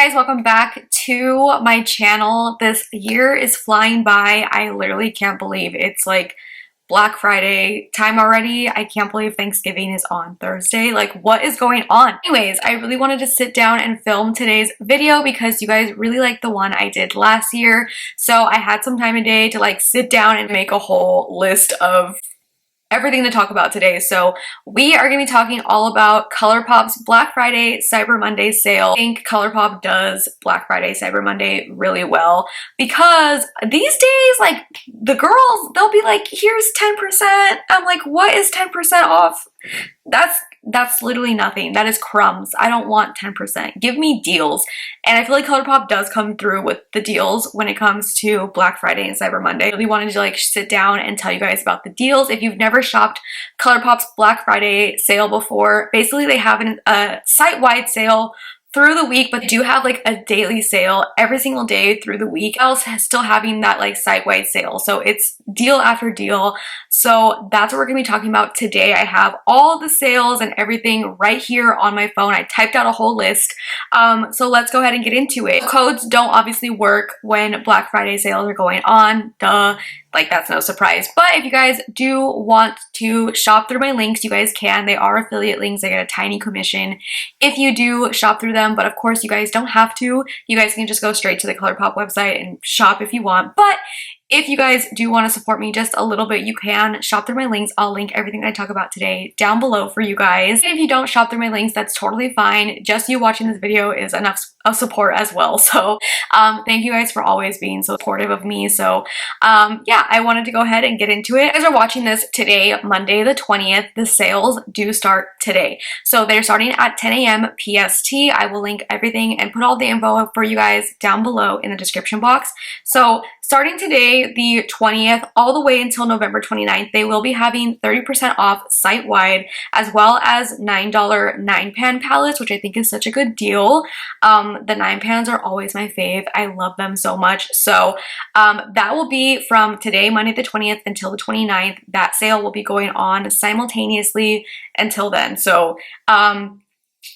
guys, welcome back to my channel. This year is flying by. I literally can't believe it's like Black Friday time already. I can't believe Thanksgiving is on Thursday. Like, what is going on? Anyways, I really wanted to sit down and film today's video because you guys really liked the one I did last year. So I had some time today to like sit down and make a whole list of everything to talk about today. So we are going to be talking all about Colourpop's Black Friday Cyber Monday sale. I think Colourpop does Black Friday Cyber Monday really well because these days, like, the girls, they'll be like, here's 10%. I'm like, what is 10% off? That's literally nothing. That is crumbs. I don't want 10%. Give me deals. And I feel like Colourpop does come through with the deals when it comes to Black Friday and Cyber Monday. I really wanted to like sit down and tell you guys about the deals. If you've never shopped Colourpop's Black Friday sale before, basically they have a site-wide sale through the week, but do have like a daily sale every single day through the week, else still having that like site-wide sale. So it's deal after deal. So that's what we're gonna be talking about today. I have all the sales and everything right here on my phone. I typed out a whole list. So let's go ahead and get into it. Codes don't obviously work when Black Friday sales are going on. Duh. Like, that's no surprise. But if you guys do want to shop through my links, you guys can. They are affiliate links. I get a tiny commission if you do shop through them. But of course, you guys don't have to. You guys can just go straight to the Colourpop website and shop if you want. But if you guys do want to support me just a little bit, you can shop through my links. I'll link everything I talk about today down below for you guys. And if you don't shop through my links, that's totally fine. Just you watching this video is enough of support as well. So thank you guys for always being so supportive of me. So yeah, I wanted to go ahead and get into it. As you're watching this today, Monday the 20th, the sales do start today. So they're starting at 10 a.m. PST. I will link everything and put all the info for you guys down below in the description box. So starting today, the 20th, all the way until November 29th, they will be having 30% off site-wide, as well as $9 9-pan palettes, which I think is such a good deal. The 9-pans are always my fave. I love them so much. So that will be from today, Monday the 20th, until the 29th. That sale will be going on simultaneously until then. So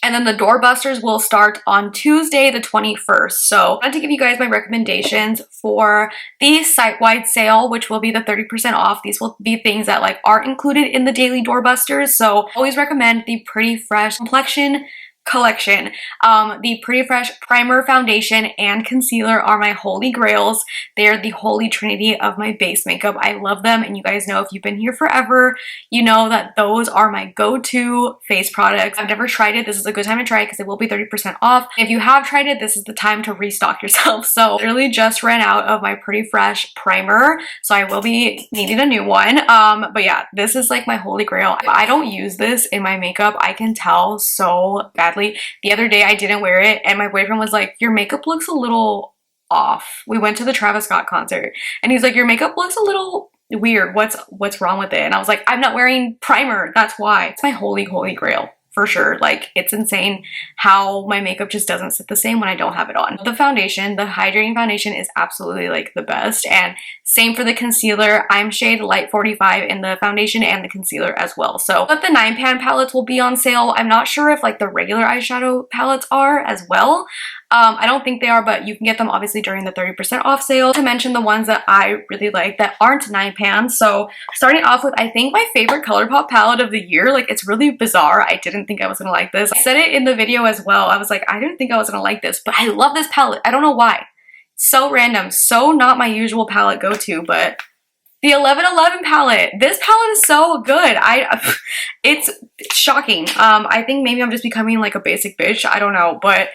and then the doorbusters will start on Tuesday the 21st. So I wanted to give you guys my recommendations for the site-wide sale, which will be the 30% off. These will be things that like aren't included in the daily doorbusters. So always recommend the Pretty Fresh Complexion collection. The Pretty Fresh primer, foundation, and concealer are my holy grails. They are the holy trinity of my base makeup. I love them, and you guys know, if you've been here forever, you know that those are my go-to face products. I've never tried it. This is a good time to try it because it will be 30% off. If you have tried it, this is the time to restock yourself. So I literally just ran out of my Pretty Fresh primer, so I will be needing a new one. But yeah, this is like my holy grail. If I don't use this in my makeup, I can tell so badly. The other day I didn't wear it and my boyfriend was like, your makeup looks a little off. We went to the Travis Scott concert and he's like, your makeup looks a little weird. What's wrong with it? And I was like, I'm not wearing primer. That's why. It's my holy grail. For sure. Like, it's insane how my makeup just doesn't sit the same when I don't have it on. The foundation, the hydrating foundation, is absolutely like the best, and same for the concealer. I'm shade Light 45 in the foundation and the concealer as well. So, but the 9-pan palettes will be on sale. I'm not sure if like the regular eyeshadow palettes are as well. I don't think they are, but you can get them obviously during the 30% off sale. To mention the ones that I really like that aren't 9-pans. So starting off with, I think, my favorite Colourpop palette of the year. Like, it's really bizarre. I didn't think I was gonna like this. I said it in the video as well. I was like, I didn't think I was gonna like this, but I love this palette. I don't know why. So random, so not my usual palette go-to, but the 1111 palette. This palette is so good. It's shocking. I think maybe I'm just becoming like a basic bitch. I don't know, but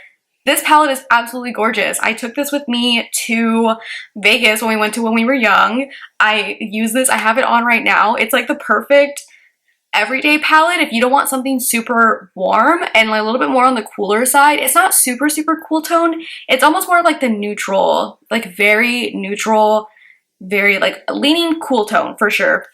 this palette is absolutely gorgeous. I took this with me to Vegas when we were young. I use this. I have it on right now. It's like the perfect everyday palette if you don't want something super warm and like a little bit more on the cooler side. It's not super cool tone. It's almost more like the neutral, like very neutral, very like leaning cool tone for sure.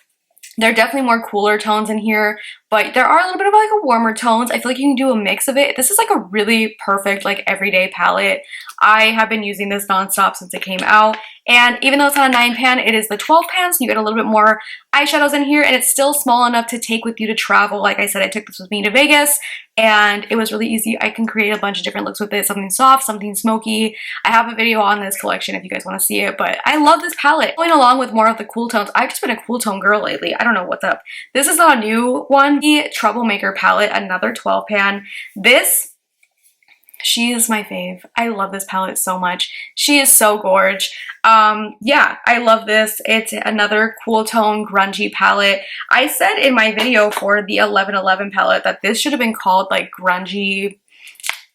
There are definitely more cooler tones in here, but there are a little bit of like a warmer tones. I feel like you can do a mix of it. This is like a really perfect like everyday palette. I have been using this nonstop since it came out, and even though it's not a 9 pan, it is the 12 pan, so you get a little bit more eyeshadows in here, and it's still small enough to take with you to travel. Like I said, I took this with me to Vegas, and it was really easy. I can create a bunch of different looks with it, something soft, something smoky. I have a video on this collection if you guys want to see it, but I love this palette. Going along with more of the cool tones, I've just been a cool tone girl lately. I don't know what's up. This is not a new one. The Troublemaker palette, another 12 pan. She is my fave. I love this palette so much. She is so gorge. Yeah, I love this. It's another cool tone grungy palette. I said in my video for the 1111 palette that this should have been called like grungy,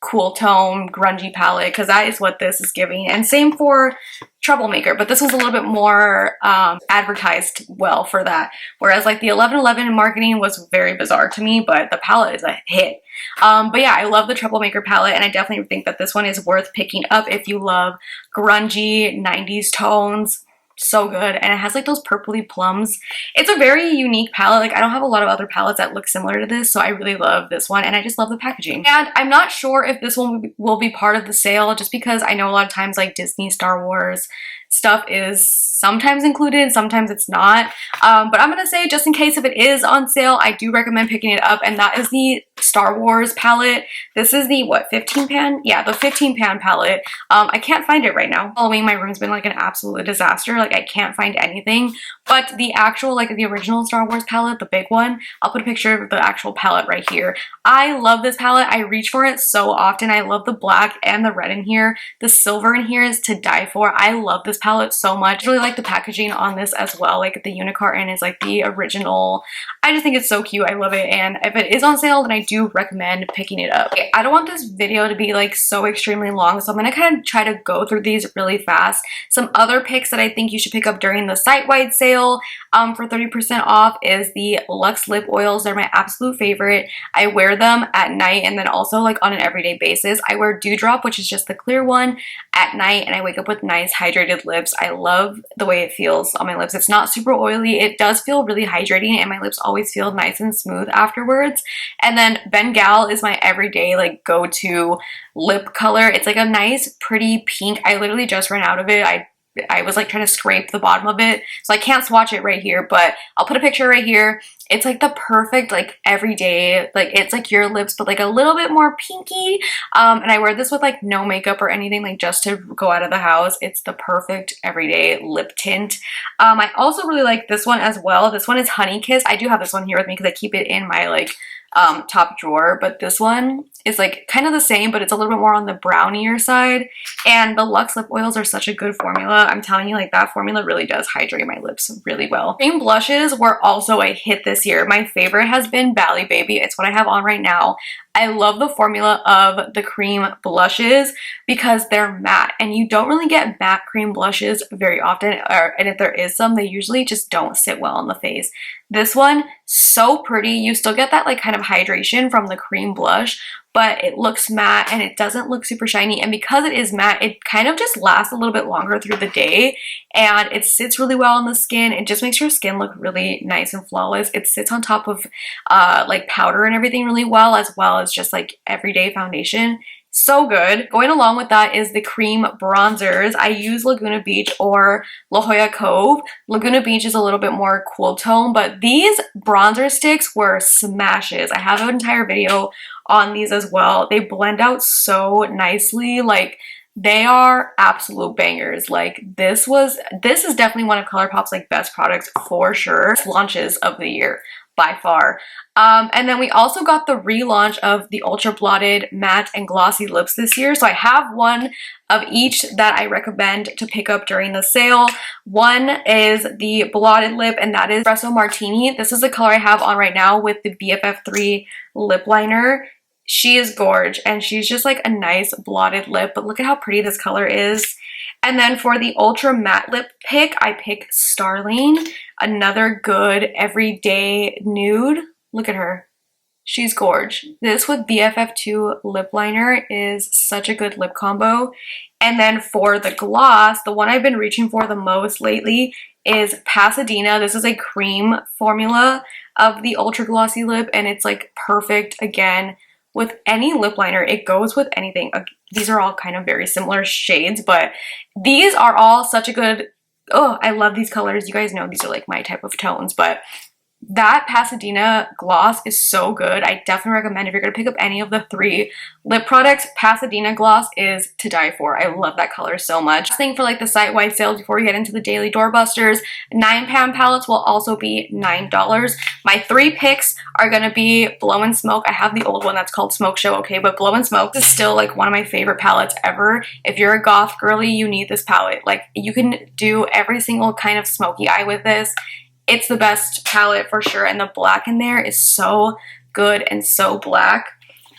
cool tone, grungy palette, because that is what this is giving. And same for Troublemaker, but this was a little bit more advertised well for that. Whereas like the 1111 marketing was very bizarre to me, but the palette is a hit. But yeah, I love the Troublemaker palette, and I definitely think that this one is worth picking up if you love grungy 90s tones. So good. And it has like those purpley plums. It's a very unique palette. Like I don't have a lot of other palettes that look similar to this, so I really love this one, and I just love the packaging. And I'm not sure if this one will be part of the sale, just because I know a lot of times like Disney, Star Wars stuff is sometimes included, sometimes it's not. But I'm gonna say, just in case if it is on sale, I do recommend picking it up, and that is the Star Wars palette. This is the, what, 15 pan? Yeah, the 15 pan palette. I can't find it right now. Halloween, my room's been like an absolute disaster. Like I can't find anything, but the actual, like the original Star Wars palette, the big one, I'll put a picture of the actual palette right here. I love this palette. I reach for it so often. I love the black and the red in here. The silver in here is to die for. I love this palette so much. I really like the packaging on this as well. Like the unicorn is like the original. I just think it's so cute. I love it, and if it is on sale, then I do recommend picking it up. Okay, I don't want this video to be like so extremely long, so I'm gonna kind of try to go through these really fast. Some other picks that I think you should pick up during the site-wide sale for 30% off is the Luxe lip oils. They're my absolute favorite. I wear them at night, and then also like on an everyday basis. I wear Dewdrop, which is just the clear one, at night, and I wake up with nice hydrated lips. I love the way it feels on my lips. It's not super oily. It does feel really hydrating, and my lips always feel nice and smooth afterwards. And then Bengal is my everyday like go-to lip color. It's like a nice pretty pink. I literally just ran out of it. I was like trying to scrape the bottom of it, so I can't swatch it right here, but I'll put a picture right here. It's like the perfect like everyday, like it's like your lips but like a little bit more pinky, and I wear this with like no makeup or anything, like just to go out of the house. It's the perfect everyday lip tint. I also really like this one as well. This one is Honey Kiss. I do have this one here with me because I keep it in my like top drawer, but this one is like kind of the same, but it's a little bit more on the brownier side. And the Luxe lip oils are such a good formula. I'm telling you, like that formula really does hydrate my lips really well. Cream blushes were also a hit this year. My favorite has been Bally Baby. It's what I have on right now. I love the formula of the cream blushes because they're matte, and you don't really get matte cream blushes very often, and if there is some, they usually just don't sit well on the face. This one, so pretty. You still get that like kind of hydration from the cream blush, but it looks matte and it doesn't look super shiny. And because it is matte, it kind of just lasts a little bit longer through the day, and it sits really well on the skin. It just makes your skin look really nice and flawless. It sits on top of like powder and everything really well as just like everyday foundation. So good. Going along with that is the cream bronzers. I use Laguna Beach or La Jolla Cove. Laguna Beach is a little bit more cool tone, but these bronzer sticks were smashes. I have an entire video on these as well. They blend out so nicely. Like they are absolute bangers. Like this is definitely one of Colourpop's like best products for sure. Launches of the year by far. And then we also got the relaunch of the Ultra Blotted Matte and Glossy Lips this year. So I have one of each that I recommend to pick up during the sale. One is the Blotted Lip, and that is Espresso Martini. This is the color I have on right now with the BFF lip liner. She is gorge, and she's just like a nice blotted lip, but look at how pretty this color is. And then for the Ultra Matte Lip pick, I pick Starling, another good everyday nude. Look at her. She's gorge. This with BFF lip liner is such a good lip combo. And then for the gloss, the one I've been reaching for the most lately is Pasadena. This is a cream formula of the Ultra Glossy Lip, and it's like perfect again with any lip liner. It goes with anything. These are all kind of very similar shades, but these are all such a good, oh, I love these colors. You guys know these are like my type of tones, but that Pasadena gloss is so good. I definitely recommend if you're going to pick up any of the 3 lip products, Pasadena gloss is to die for. I love that color so much. Last thing for like the site-wide sales before we get into the daily doorbusters, 9-pan palettes will also be $9. My 3 picks are going to be Blow and Smoke. I have the old one that's called Smoke Show, okay, but Blow and Smoke is still like one of my favorite palettes ever. If you're a goth girly, you need this palette. Like you can do every single kind of smoky eye with this. It's the best palette for sure, and the black in there is so good and so black.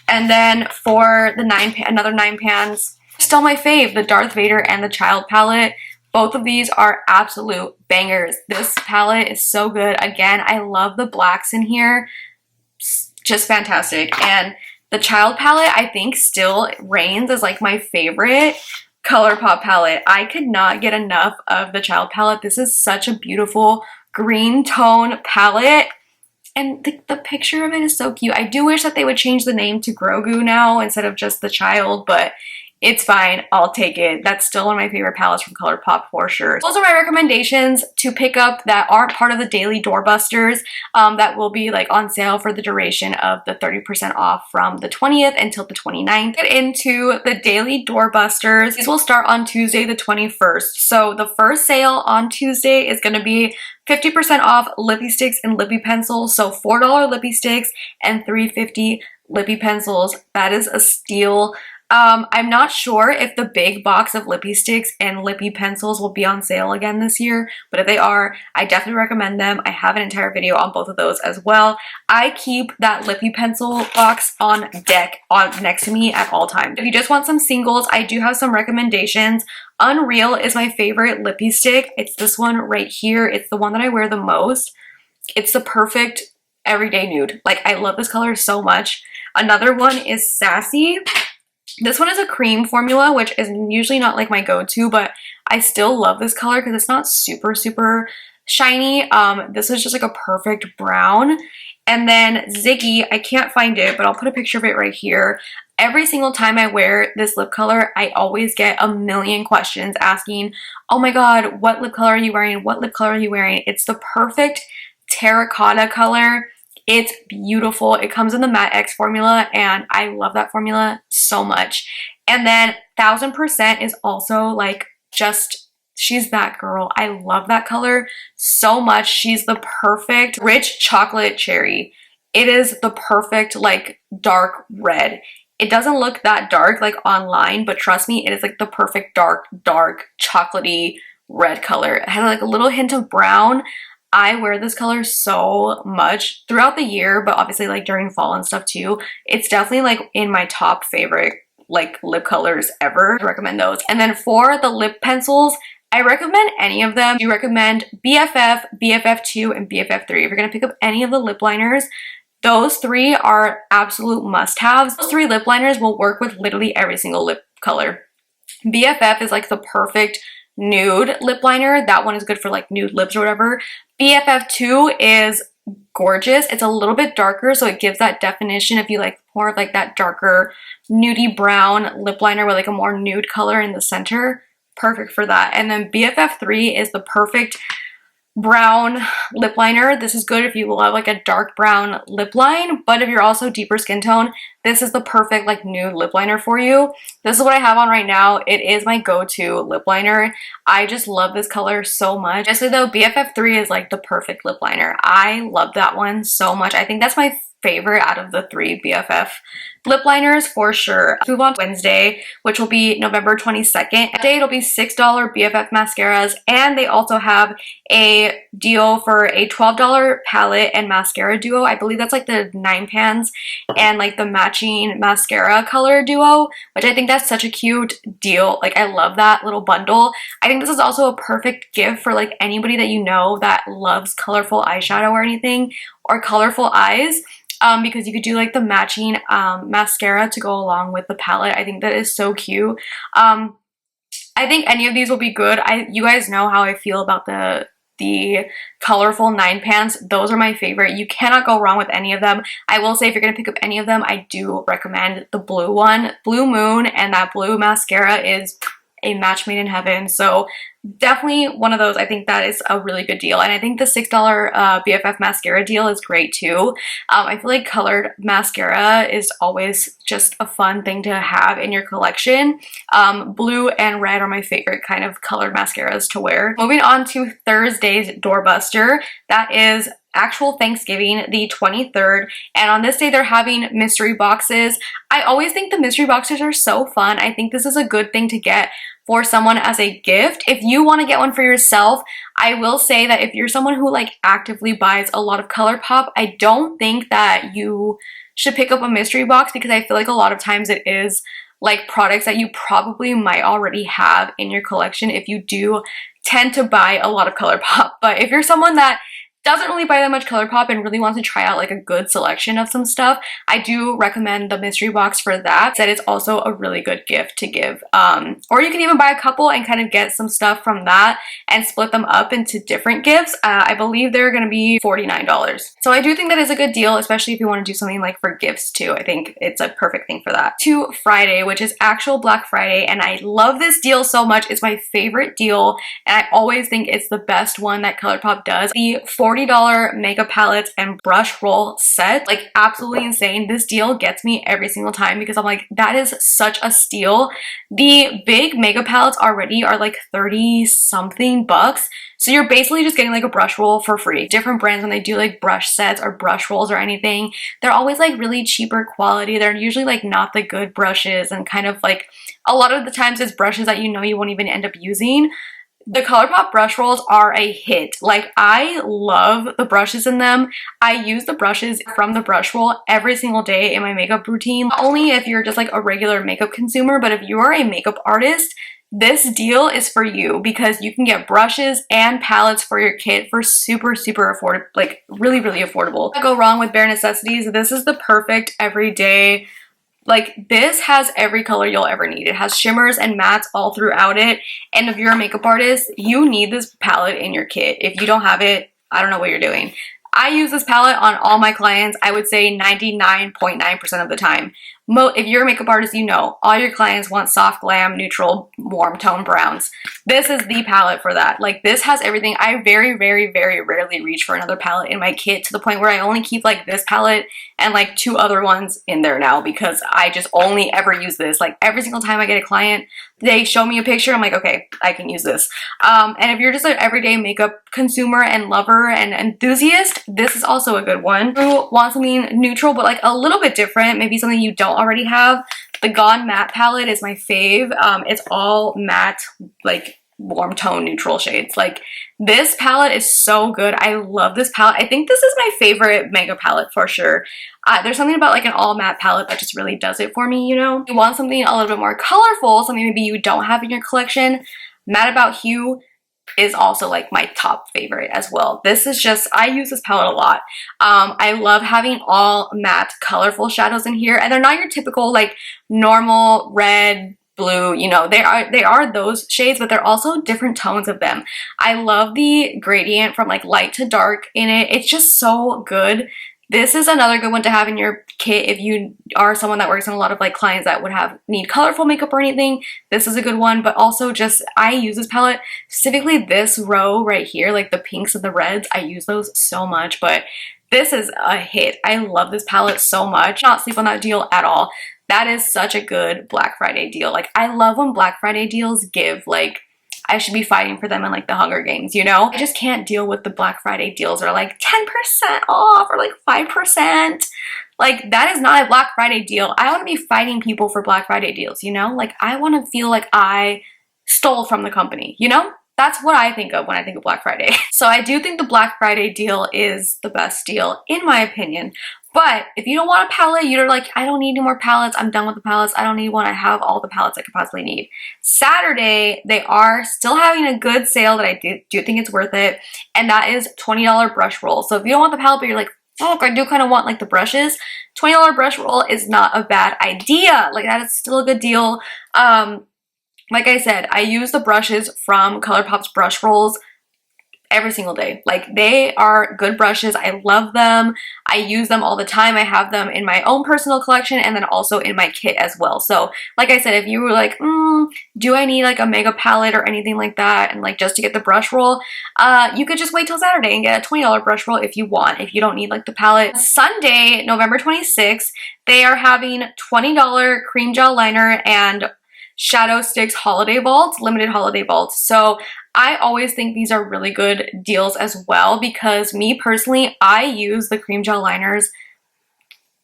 And then for the another 9 pans, still my fave, the Darth Vader and the Child palette. Both of these are absolute bangers. This palette is so good. Again, I love the blacks in here. Just fantastic. And the Child palette, I think, still reigns as like my favorite Colourpop palette. I could not get enough of the Child palette. This is such a beautiful green tone palette, and the picture of it is so cute. I do wish that they would change the name to Grogu now instead of just the Child, but it's fine. I'll take it. That's still one of my favorite palettes from Colourpop for sure. Those are my recommendations to pick up that aren't part of the daily doorbusters that will be like on sale for the duration of the 30% off from the 20th until the 29th. Get into the daily doorbusters. These will start on Tuesday the 21st. So the first sale on Tuesday is going to be 50% off Lippie Stix and Lippie Pencils. So $4 Lippie Stix and $3.50 Lippie Pencils. That is a steal. I'm not sure if the big box of Lippie Stix and Lippie Pencils will be on sale again this year, but if they are, I definitely recommend them. I have an entire video on both of those as well. I keep that Lippie Pencil box on deck next to me at all times. If you just want some singles, I do have some recommendations. Unreal is my favorite Lippie stick. It's this one right here. It's the one that I wear the most. It's the perfect everyday nude. Like, I love this color so much. Another one is Sassy. This one is a cream formula, which is usually not like my go-to, but I still love this color because it's not super, super shiny. This is just like a perfect brown. And then Ziggy, I can't find it, but I'll put a picture of it right here. Every single time I wear this lip color, I always get a million questions asking, oh my god, what lip color are you wearing? What lip color are you wearing? It's the perfect terracotta color. It's beautiful. It comes in the Matte X formula, and I love that formula so much. And then 1000% is also like just, she's that girl. I love that color so much. She's the perfect rich chocolate cherry. It is the perfect like dark red. It doesn't look that dark like online, but trust me, it is like the perfect dark chocolatey red color. It has like a little hint of brown. I wear this color so much throughout the year, but obviously like during fall and stuff too. It's definitely like in my top favorite like lip colors ever. I recommend those. And then for the lip pencils, I recommend any of them. You recommend BFF, BFF2, and BFF3. If you're gonna pick up any of the lip liners, those 3 are absolute must-haves. Those 3 lip liners will work with literally every single lip color. BFF is like the perfect nude lip liner. That one is good for like nude lips or whatever. BFF2 is gorgeous. It's a little bit darker, so it gives that definition if you like more of like that darker nudie brown lip liner with like a more nude color in the center. Perfect for that. And then BFF3 is the perfect brown lip liner. This is good if you love like a dark brown lip line, but if you're also deeper skin tone, this is the perfect like nude lip liner for you. This is what I have on right now. It is my go-to lip liner. I just love this color so much. Honestly though, BFF3 is like the perfect lip liner. I love that one so much. I think that's my favorite out of the 3 BFF lip liners for sure. Let's move on to Wednesday, which will be November 22nd. Today it'll be $6 BFF mascaras, and they also have a deal for a $12 palette and mascara duo. I believe that's like the 9 pans and like the matching mascara color duo, which I think that's such a cute deal. Like, I love that little bundle. I think this is also a perfect gift for like anybody that you know that loves colorful eyeshadow or anything, or colorful eyes. Because you could do like the matching mascara to go along with the palette. I think that is so cute. I think any of these will be good. You guys know how I feel about the the colorful 9 pans. Those are my favorite. You cannot go wrong with any of them. I will say if you're going to pick up any of them, I do recommend the blue one. Blue Moon and that blue mascara is a match made in heaven. So definitely one of those. I think that is a really good deal. And I think the $6 BFF mascara deal is great too. I feel like colored mascara is always just a fun thing to have in your collection. Blue and red are my favorite kind of colored mascaras to wear. Moving on to Thursday's doorbuster. That is actual Thanksgiving, the 23rd, and on this day they're having mystery boxes. I always think the mystery boxes are so fun. I think this is a good thing to get for someone as a gift. If you want to get one for yourself, I will say that if you're someone who like actively buys a lot of Colourpop, I don't think that you should pick up a mystery box, because I feel like a lot of times it is like products that you probably might already have in your collection if you do tend to buy a lot of Colourpop. But if you're someone that doesn't really buy that much Colourpop and really wants to try out like a good selection of some stuff, I do recommend the mystery box for that. That is also a really good gift to give. Or you can even buy a couple and kind of get some stuff from that and split them up into different gifts. I believe they're going to be $49. So I do think that is a good deal, especially if you want to do something like for gifts too. I think it's a perfect thing for that. To Friday, which is actual Black Friday, and I love this deal so much. It's my favorite deal, and I always think it's the best one that Colourpop does. The $40 makeup palettes and brush roll set, like absolutely insane. This deal gets me every single time because I'm like, that is such a steal. The big makeup palettes already are like 30 something bucks. So you're basically just getting like a brush roll for free. Different brands, when they do like brush sets or brush rolls or anything, they're always like really cheaper quality. They're usually like not the good brushes, and kind of like a lot of the times it's brushes that you know you won't even end up using. The Colourpop brush rolls are a hit. Like, I love the brushes in them. I use the brushes from the brush roll every single day in my makeup routine. Not only if you're just like a regular makeup consumer, but if you are a makeup artist, this deal is for you, because you can get brushes and palettes for your kit for super affordable, like really affordable. Can't go wrong with bare necessities. This is the perfect everyday. Like, this has every color you'll ever need. It has shimmers and mattes all throughout it. And if you're a makeup artist, you need this palette in your kit. If you don't have it, I don't know what you're doing. I use this palette on all my clients, I would say 99.9% of the time. If you're a makeup artist, you know all your clients want soft glam, neutral, warm tone browns. This is the palette for that. Like, this has everything. I very rarely reach for another palette in my kit, to the point where I only keep like this palette and like 2 other ones in there now, because I just only ever use this. Like, every single time I get a client, they show me a picture, I'm like, okay, I can use this. And if you're just an everyday makeup consumer and lover and enthusiast, this is also a good one. If you want something neutral but like a little bit different, maybe something you don't already have, the Gone Matte palette is my fave. It's all matte, like warm tone neutral shades. Like, this palette is so good. I love this palette. I think this is my favorite makeup palette for sure. There's something about like an all matte palette that just really does it for me, you know? If you want something a little bit more colorful, something maybe you don't have in your collection, Matte About Hue is also like my top favorite as well. This is just, I use this palette a lot. I love having all matte colorful shadows in here, and they're not your typical like normal red, blue, you know, they are those shades, but they're also different tones of them. I love the gradient from like light to dark in it. It's just so good. This is another good one to have in your kit if you are someone that works on a lot of like clients that would need colorful makeup or anything. This is a good one, but also just, I use this palette, specifically this row right here, like the pinks and the reds. I use those so much, but this is a hit. I love this palette so much. Not sleep on that deal at all. That is such a good Black Friday deal. Like, I love when Black Friday deals give, like, I should be fighting for them in like the Hunger Games, you know? I just can't deal with the Black Friday deals are like 10% off or like 5%. Like, that is not a Black Friday deal. I want to be fighting people for Black Friday deals, you know? Like, I want to feel like I stole from the company, you know? That's what I think of when I think of Black Friday. So I do think the Black Friday deal is the best deal, in my opinion. But if you don't want a palette, you're like, I don't need any more palettes, I'm done with the palettes, I don't need one, I have all the palettes I could possibly need. Saturday, they are still having a good sale that I do think it's worth it, and that is $20 brush roll. So if you don't want the palette, but you're like, oh, I do kind of want like the brushes, $20 brush roll is not a bad idea. Like, that is still a good deal. Like I said, I use the brushes from Colourpop's brush rolls every single day. Like, they are good brushes. I love them. I use them all the time. I have them in my own personal collection and then also in my kit as well. So like I said, if you were like, do I need like a mega palette or anything like that, and like just to get the brush roll, you could just wait till Saturday and get a $20 brush roll if you want, if you don't need like the palette. Sunday, November 26th, they are having $20 cream gel liner and Shadow Stix holiday vaults, limited holiday vaults. So I always think these are really good deals as well, because me personally, I use the cream gel liners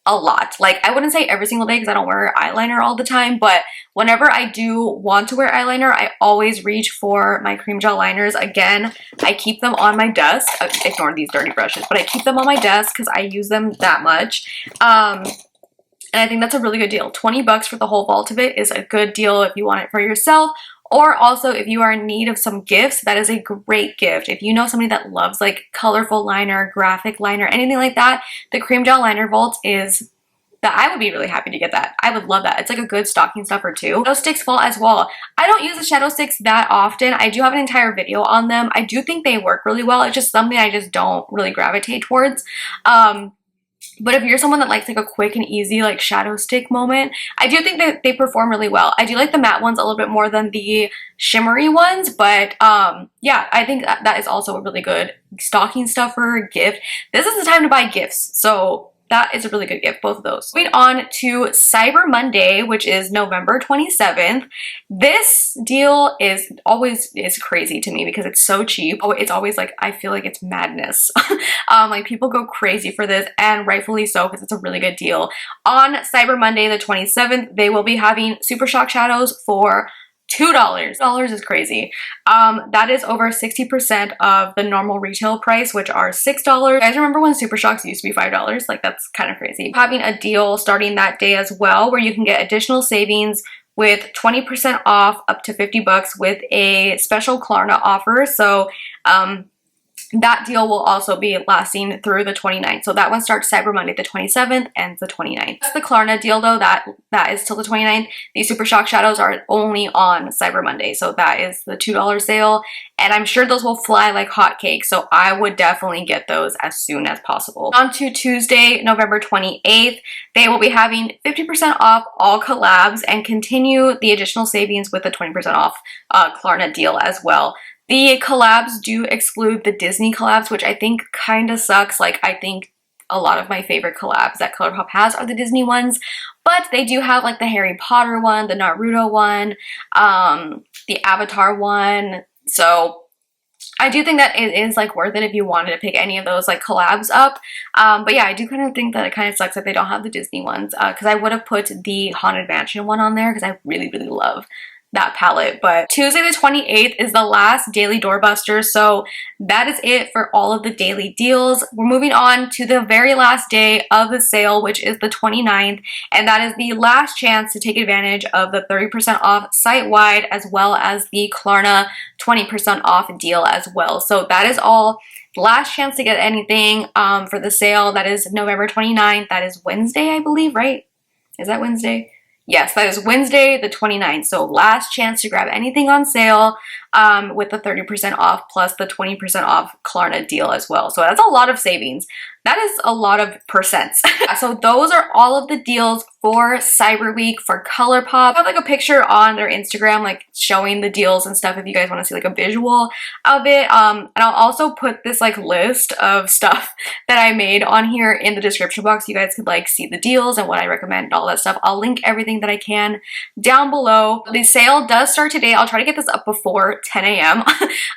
a lot. Like, I wouldn't say every single day because I don't wear eyeliner all the time, but whenever I do want to wear eyeliner, I always reach for my cream gel liners. Again, I keep them on my desk. Ignore these dirty brushes, but I keep them on my desk because I use them that much. And I think that's a really good deal. 20 bucks for the whole vault of it is a good deal if you want it for yourself, or also if you are in need of some gifts. That is a great gift. If you know somebody that loves like colorful liner, graphic liner, anything like that, the cream gel liner vault is that. I would be really happy to get that. I would love that. It's like a good stocking stuffer too. Shadow Stix vault as well. I don't use the Shadow Stix that often. I do have an entire video on them. I do think they work really well. It's just something I just don't really gravitate towards. But if you're someone that likes like a quick and easy like shadow stick moment, I do think that they perform really well. I do like the matte ones a little bit more than the shimmery ones, but yeah, I think that is also a really good stocking stuffer gift. This is the time to buy gifts, so that is a really good gift, both of those. Moving on to Cyber Monday, which is November 27th. This deal is crazy to me because it's so cheap. Oh, it's always like, I feel like it's madness. Like, people go crazy for this, and rightfully so, because it's a really good deal. On Cyber Monday, the 27th, they will be having Super Shock shadows for $2. $2 is crazy. That is over 60% of the normal retail price, which are $6. You guys remember when Super Shocks used to be $5? Like, that's kind of crazy. Having a deal starting that day as well, where you can get additional savings with 20% off up to 50 bucks with a special Klarna offer. So that deal will also be lasting through the 29th. So that one starts Cyber Monday the 27th, ends the 29th. That's the Klarna deal though, that is till the 29th. These Super Shock shadows are only on Cyber Monday. So that is the $2 sale. And I'm sure those will fly like hotcakes. So I would definitely get those as soon as possible. On to Tuesday, November 28th, they will be having 50% off all collabs and continue the additional savings with the 20% off Klarna deal as well. The collabs do exclude the Disney collabs, which I think kind of sucks. Like, I think a lot of my favorite collabs that Colourpop has are the Disney ones, but they do have like the Harry Potter one, the Naruto one, the Avatar one. So I do think that it is like worth it if you wanted to pick any of those like collabs up. But yeah, I do kind of think that it kind of sucks that they don't have the Disney ones, because I would have put the Haunted Mansion one on there because I really, really love that palette. But Tuesday the 28th is the last daily doorbusters, so that is it for all of the daily deals. We're moving on to the very last day of the sale, which is the 29th, and that is the last chance to take advantage of the 30% off site-wide, as well as the Klarna 20% off deal as well. So that is all. Last chance to get anything for the sale. That is November 29th. That is Wednesday, I believe, right? Is that Wednesday? Yes, that is Wednesday the 29th. So last chance to grab anything on sale with the 30% off plus the 20% off Klarna deal as well. So that's a lot of savings. That is a lot of percents. So those are all of the deals for Cyber Week for Colourpop. I have like a picture on their Instagram like showing the deals and stuff if you guys want to see like a visual of it. And I'll also put this like list of stuff that I made on here in the description box. You guys could like see the deals and what I recommend and all that stuff. I'll link everything that I can down below. The sale does start today. I'll try to get this up before 10 a.m.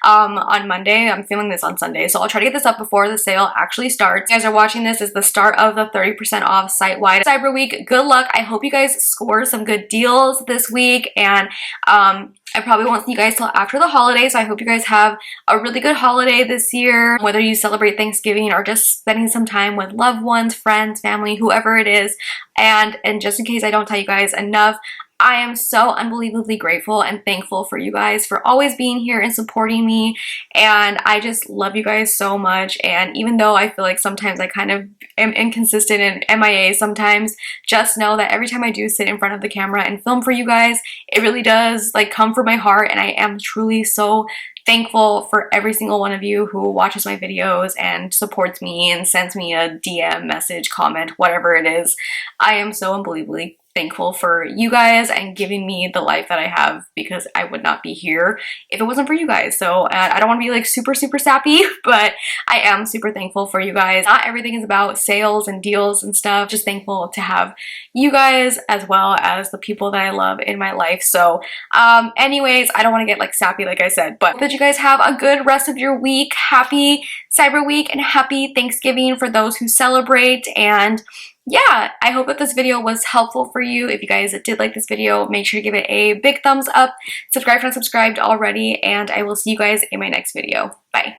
On Monday. I'm filming this on Sunday, so I'll try to get this up before the sale actually starts. You guys are watching this is the start of the 30% off site-wide Cyber Week. Good luck. I hope you guys score some good deals this week, and I probably won't see you guys till after the holiday, so I hope you guys have a really good holiday this year, whether you celebrate Thanksgiving or just spending some time with loved ones, friends, family, whoever it is. And just in case I don't tell you guys enough, I am so unbelievably grateful and thankful for you guys for always being here and supporting me, and I just love you guys so much. And even though I feel like sometimes I kind of am inconsistent and MIA sometimes, just know that every time I do sit in front of the camera and film for you guys, it really does like come from my heart, and I am truly so thankful for every single one of you who watches my videos and supports me and sends me a DM, message, comment, whatever it is. I am so unbelievably thankful for you guys and giving me the life that I have, because I would not be here if it wasn't for you guys. So I don't want to be like super sappy, but I am super thankful for you guys. Not everything is about sales and deals and stuff. Just thankful to have you guys as well as the people that I love in my life. So anyways, I don't want to get like sappy like I said, but that you guys have a good rest of your week. Happy Cyber Week and happy Thanksgiving for those who celebrate. And yeah, I hope that this video was helpful for you. If you guys did like this video, make sure to give it a big thumbs up. Subscribe if you're not subscribed already, and I will see you guys in my next video. Bye.